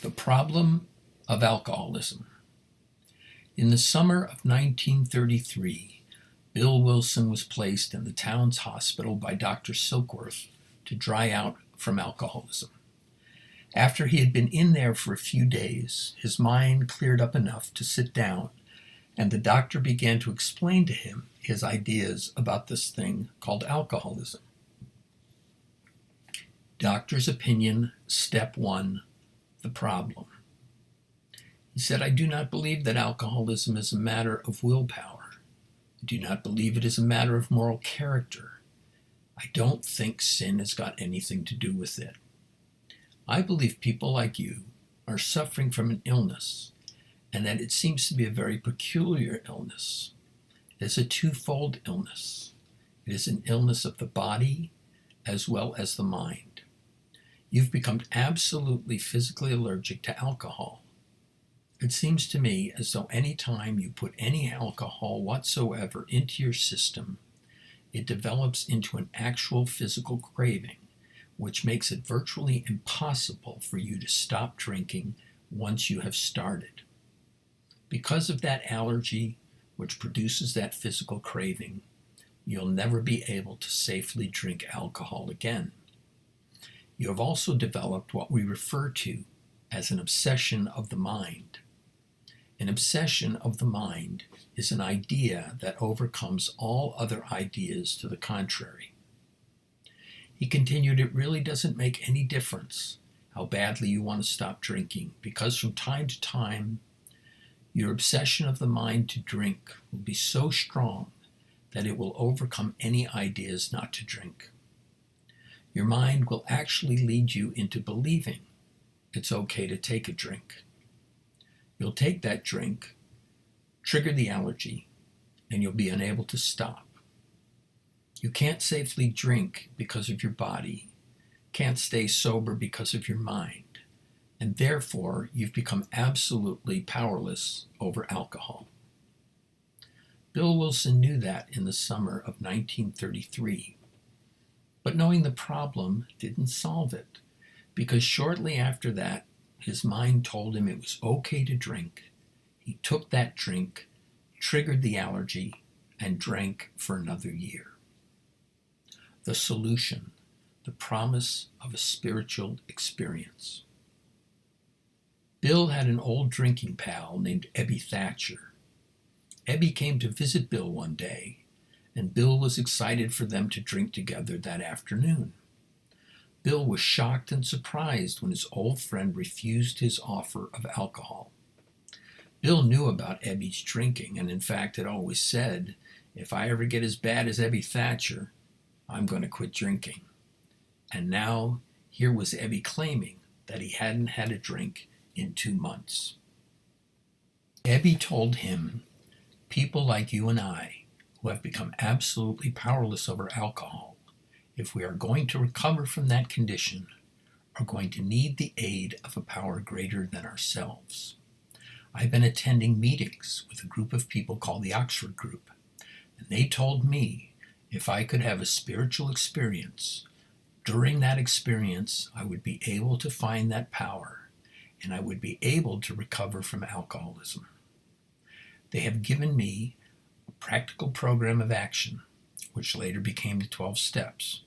The problem of alcoholism. In the summer of 1933, Bill Wilson was placed in the town's hospital by Dr. Silkworth to dry out from alcoholism. After he had been in there for a few days, his mind cleared up enough to sit down, and the doctor began to explain to him his ideas about this thing called alcoholism. Doctor's opinion, step 1, the problem. He said, I do not believe that alcoholism is a matter of willpower. I do not believe it is a matter of moral character. I don't think sin has got anything to do with it. I believe people like you are suffering from an illness, and that it seems to be a very peculiar illness. It is a twofold illness. It is an illness of the body as well as the mind. You've become absolutely physically allergic to alcohol. It seems to me as though any time you put any alcohol whatsoever into your system, it develops into an actual physical craving, which makes it virtually impossible for you to stop drinking once you have started. Because of that allergy, which produces that physical craving, you'll never be able to safely drink alcohol again. You have also developed what we refer to as an obsession of the mind. An obsession of the mind is an idea that overcomes all other ideas to the contrary. He continued, it really doesn't make any difference how badly you want to stop drinking, because from time to time, your obsession of the mind to drink will be so strong that it will overcome any ideas not to drink. Your mind will actually lead you into believing it's okay to take a drink. You'll take that drink, trigger the allergy, and you'll be unable to stop. You can't safely drink because of your body, can't stay sober because of your mind, and therefore you've become absolutely powerless over alcohol. Bill Wilson knew that in the summer of 1933, but knowing the problem didn't solve it, because shortly after that, his mind told him it was okay to drink. He took that drink, triggered the allergy, and drank for another year. The solution, the promise of a spiritual experience. Bill had an old drinking pal named Ebby Thatcher. Ebby came to visit Bill one day, and Bill was excited for them to drink together that afternoon. Bill was shocked and surprised when his old friend refused his offer of alcohol. Bill knew about Ebby's drinking, and in fact had always said, if I ever get as bad as Ebby Thatcher, I'm going to quit drinking. And now, here was Ebby claiming that he hadn't had a drink in 2 months. Ebby told him, people like you and I, who have become absolutely powerless over alcohol, if we are going to recover from that condition, are going to need the aid of a power greater than ourselves. I've been attending meetings with a group of people called the Oxford Group, and they told me if I could have a spiritual experience, during that experience I would be able to find that power, and I would be able to recover from alcoholism. They have given me a practical program of action, which later became the 12 steps.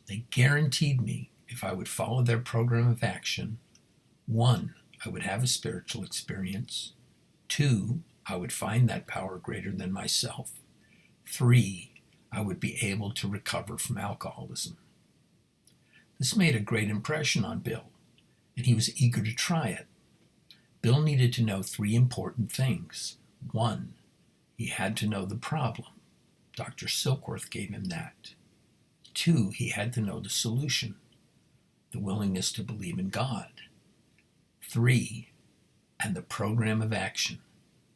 They guaranteed me if I would follow their program of action, 1, I would have a spiritual experience, 2, I would find that power greater than myself, 3, I would be able to recover from alcoholism. This made a great impression on Bill, and he was eager to try it. Bill needed to know 3 important things. 1, he had to know the problem. Dr. Silkworth gave him that. 2, he had to know the solution, the willingness to believe in God. 3, and the program of action.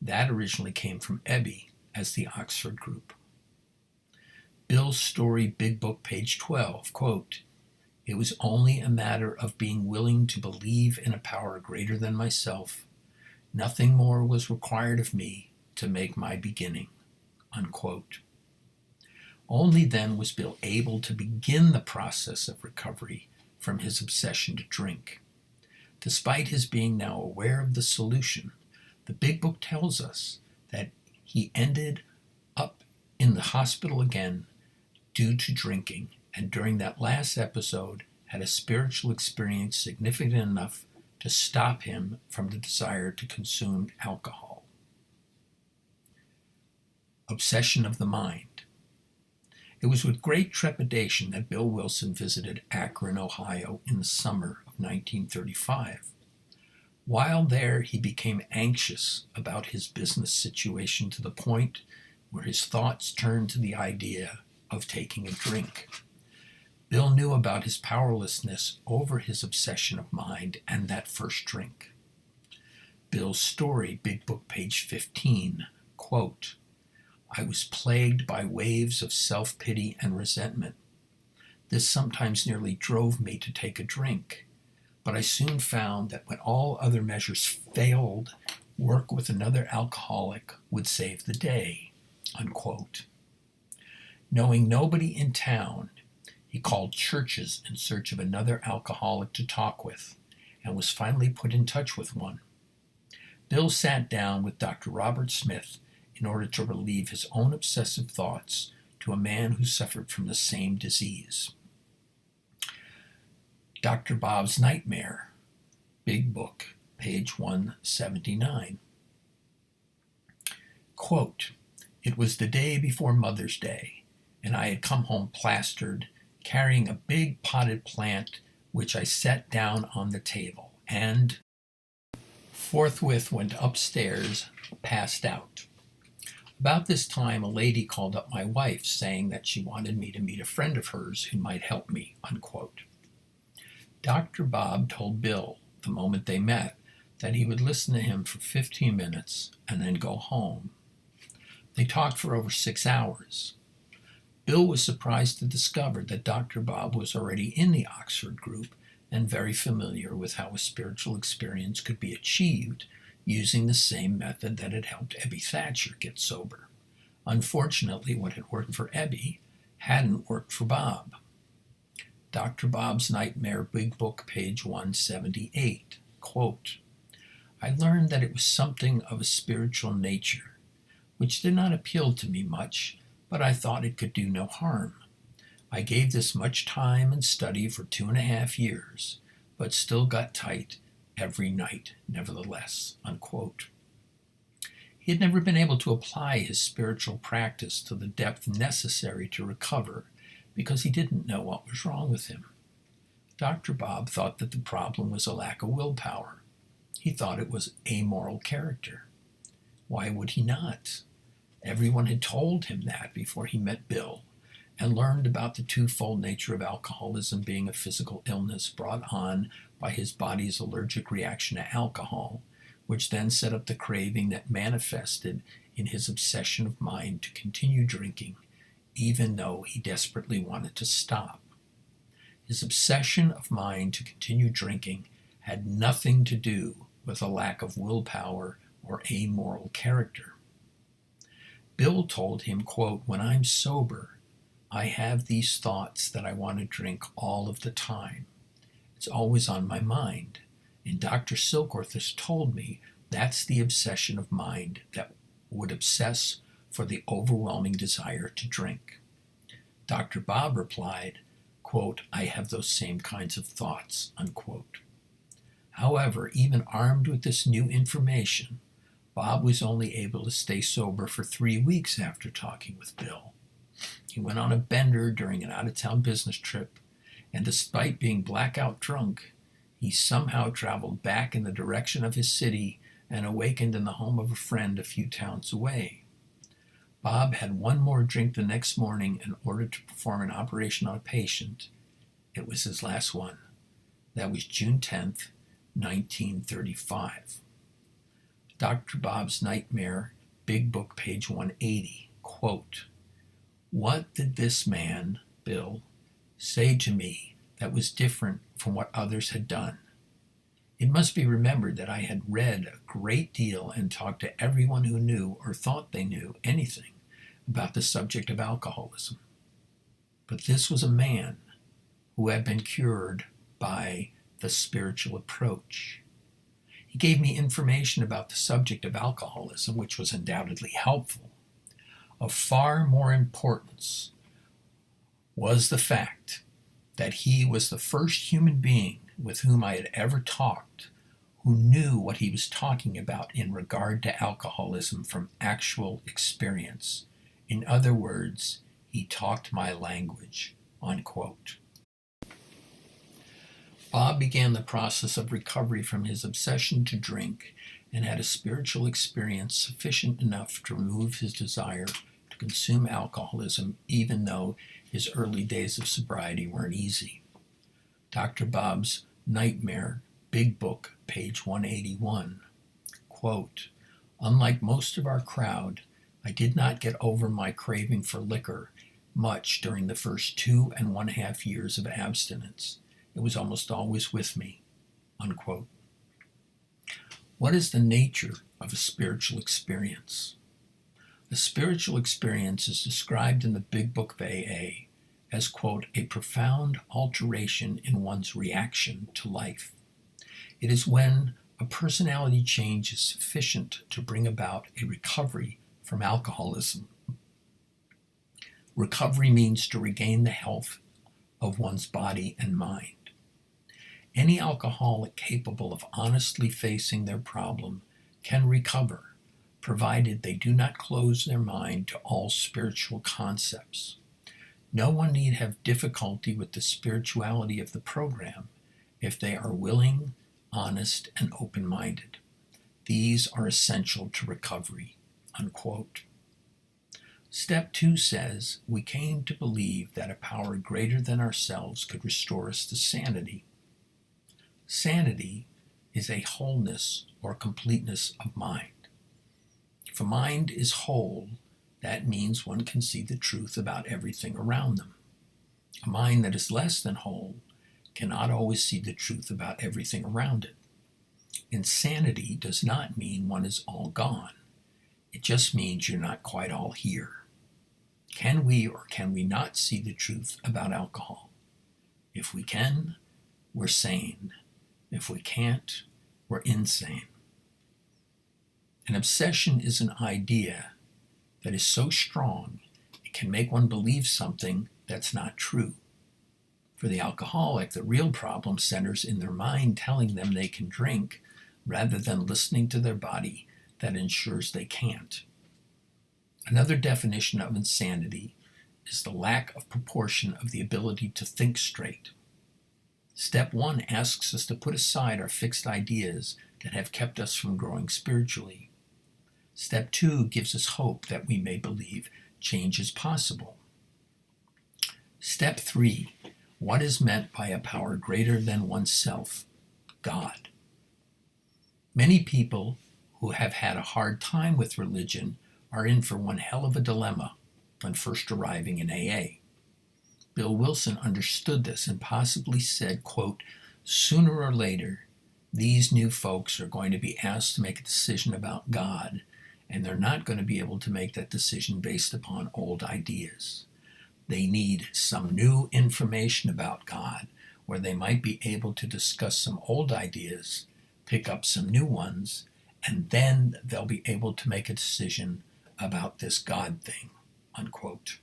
That originally came from Ebby as the Oxford Group. Bill's story, Big Book, page 12, quote, it was only a matter of being willing to believe in a power greater than myself. Nothing more was required of me to make my beginning, unquote. Only then was Bill able to begin the process of recovery from his obsession to drink. Despite his being now aware of the solution, the Big Book tells us that he ended up in the hospital again due to drinking, and during that last episode had a spiritual experience significant enough to stop him from the desire to consume alcohol. Obsession of the mind. It was with great trepidation that Bill Wilson visited Akron, Ohio in the summer of 1935. While there, he became anxious about his business situation to the point where his thoughts turned to the idea of taking a drink. Bill knew about his powerlessness over his obsession of mind and that first drink. Bill's story, Big Book, page 15, quote, "I was plagued by waves of self-pity and resentment. This sometimes nearly drove me to take a drink, but I soon found that when all other measures failed, work with another alcoholic would save the day," unquote. Knowing nobody in town, he called churches in search of another alcoholic to talk with, and was finally put in touch with one. Bill sat down with Dr. Robert Smith in order to relieve his own obsessive thoughts to a man who suffered from the same disease. Dr. Bob's Nightmare, Big Book, page 179. Quote, "It was the day before Mother's Day, and I had come home plastered, carrying a big potted plant which I set down on the table, and forthwith went upstairs, passed out. About this time, a lady called up my wife, saying that she wanted me to meet a friend of hers who might help me," unquote. Dr. Bob told Bill, the moment they met, that he would listen to him for 15 minutes and then go home. They talked for over 6 hours. Bill was surprised to discover that Dr. Bob was already in the Oxford group and very familiar with how a spiritual experience could be achieved using the same method that had helped Ebby Thatcher get sober. Unfortunately, what had worked for Ebby hadn't worked for Bob. Dr. Bob's Nightmare, Big Book, page 178, quote, "I learned that it was something of a spiritual nature, which did not appeal to me much, but I thought it could do no harm. I gave this much time and study for 2.5 years, but still got tight every night, nevertheless," unquote. He had never been able to apply his spiritual practice to the depth necessary to recover because he didn't know what was wrong with him. Dr. Bob thought that the problem was a lack of willpower. He thought it was amoral character. Why would he not? Everyone had told him that before he met Bill and learned about the twofold nature of alcoholism being a physical illness brought on by his body's allergic reaction to alcohol, which then set up the craving that manifested in his obsession of mind to continue drinking, even though he desperately wanted to stop. His obsession of mind to continue drinking had nothing to do with a lack of willpower or amoral character. Bill told him, quote, "When I'm sober, I have these thoughts that I want to drink all of the time. It's always on my mind. And Dr. Silkworth has told me that's the obsession of mind that would obsess for the overwhelming desire to drink." Dr. Bob replied, quote, "I have those same kinds of thoughts," unquote. However, even armed with this new information, Bob was only able to stay sober for 3 weeks after talking with Bill. He went on a bender during an out-of-town business trip, and despite being blackout drunk, he somehow traveled back in the direction of his city and awakened in the home of a friend a few towns away. Bob had one more drink the next morning in order to perform an operation on a patient. It was his last one. That was June 10th, 1935. Dr. Bob's Nightmare, Big Book, page 180, quote, "What did this man, Bill, say to me that was different from what others had done? It must be remembered that I had read a great deal and talked to everyone who knew or thought they knew anything about the subject of alcoholism. But this was a man who had been cured by the spiritual approach. He gave me information about the subject of alcoholism, which was undoubtedly helpful. Of far more importance was the fact that he was the first human being with whom I had ever talked who knew what he was talking about in regard to alcoholism from actual experience. In other words, he talked my language, unquote. Bob began the process of recovery from his obsession to drink and had a spiritual experience sufficient enough to remove his desire to consume alcoholism, even though his early days of sobriety weren't easy. Dr. Bob's Nightmare, Big Book, page 181, quote, "Unlike most of our crowd, I did not get over my craving for liquor much during the first 2.5 years of abstinence. It was almost always with me," unquote. What is the nature of a spiritual experience? A spiritual experience is described in the Big Book of AA as, quote, "a profound alteration in one's reaction to life." It is when a personality change is sufficient to bring about a recovery from alcoholism. Recovery means to regain the health of one's body and mind. Any alcoholic capable of honestly facing their problem can recover, provided they do not close their mind to all spiritual concepts. No one need have difficulty with the spirituality of the program if they are willing, honest, and open-minded. These are essential to recovery, unquote. Step 2 says, we came to believe that a power greater than ourselves could restore us to sanity. Sanity is a wholeness or completeness of mind. If a mind is whole, that means one can see the truth about everything around them. A mind that is less than whole cannot always see the truth about everything around it. Insanity does not mean one is all gone. It just means you're not quite all here. Can we or can we not see the truth about alcohol? If we can, we're sane. If we can't, we're insane. An obsession is an idea that is so strong it can make one believe something that's not true. For the alcoholic, the real problem centers in their mind telling them they can drink rather than listening to their body that ensures they can't. Another definition of insanity is the lack of proportion of the ability to think straight. Step 1 asks us to put aside our fixed ideas that have kept us from growing spiritually. Step 2 gives us hope that we may believe change is possible. Step 3, what is meant by a power greater than oneself? God. Many people who have had a hard time with religion are in for one hell of a dilemma when first arriving in AA. Bill Wilson understood this and possibly said, quote, "Sooner or later, these new folks are going to be asked to make a decision about God, and they're not going to be able to make that decision based upon old ideas. They need some new information about God, where they might be able to discuss some old ideas, pick up some new ones, and then they'll be able to make a decision about this God thing," unquote.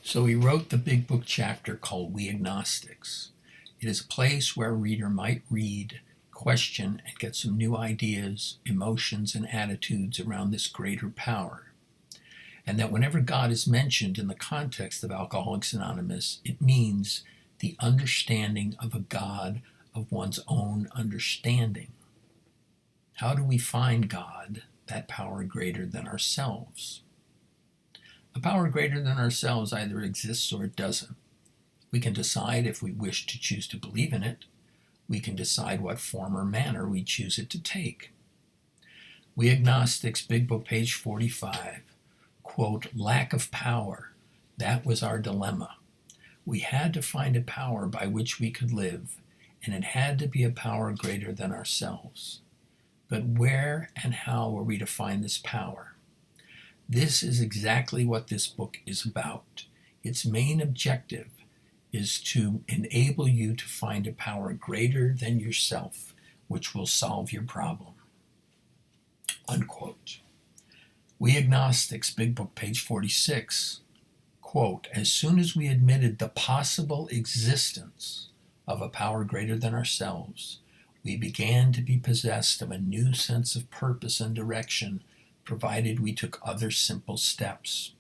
So he wrote the Big Book chapter called We Agnostics. It is a place where a reader might read, question, and get some new ideas, emotions, and attitudes around this greater power. And that whenever God is mentioned in the context of Alcoholics Anonymous, it means the understanding of a God of one's own understanding. How do we find God, that power greater than ourselves? A power greater than ourselves either exists or it doesn't. We can decide if we wish to choose to believe in it. We can decide what form or manner we choose it to take. We Agnostics, Big Book, page 45, quote, "Lack of power, that was our dilemma. We had to find a power by which we could live, and it had to be a power greater than ourselves. But where and how were we to find this power? This is exactly what this book is about. Its main objective is to enable you to find a power greater than yourself, which will solve your problem. Unquote. We agnostics, Big Book, page 46, quote, as soon as we admitted the possible existence of a power greater than ourselves, we began to be possessed of a new sense of purpose and direction, provided we took other simple steps.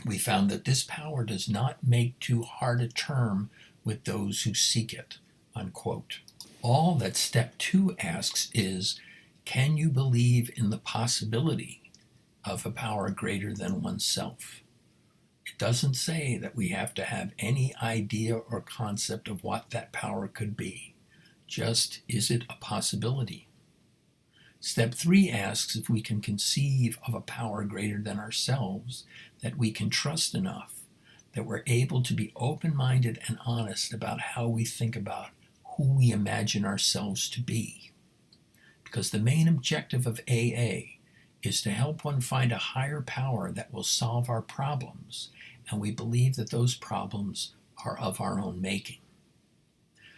We found that this power does not make too hard a term with those who seek it, unquote. All that step 2 asks is, can you believe in the possibility of a power greater than oneself? It doesn't say that we have to have any idea or concept of what that power could be. Just, is it a possibility? Step 3 asks if we can conceive of a power greater than ourselves that we can trust enough, that we're able to be open-minded and honest about how we think about who we imagine ourselves to be. Because the main objective of AA is to help one find a higher power that will solve our problems, and we believe that those problems are of our own making.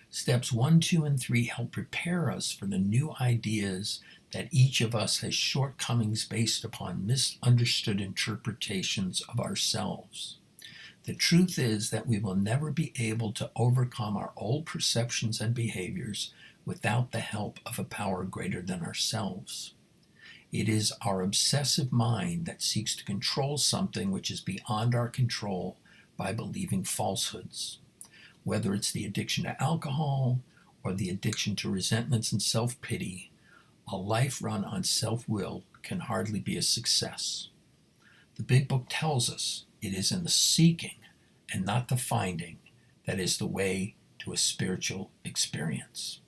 Steps 1, 2, and 3 help prepare us for the new ideas that each of us has shortcomings based upon misunderstood interpretations of ourselves. The truth is that we will never be able to overcome our old perceptions and behaviors without the help of a power greater than ourselves. It is our obsessive mind that seeks to control something which is beyond our control by believing falsehoods. Whether it's the addiction to alcohol or the addiction to resentments and self-pity, a life run on self-will can hardly be a success. The Big Book tells us it is in the seeking and not the finding that is the way to a spiritual experience.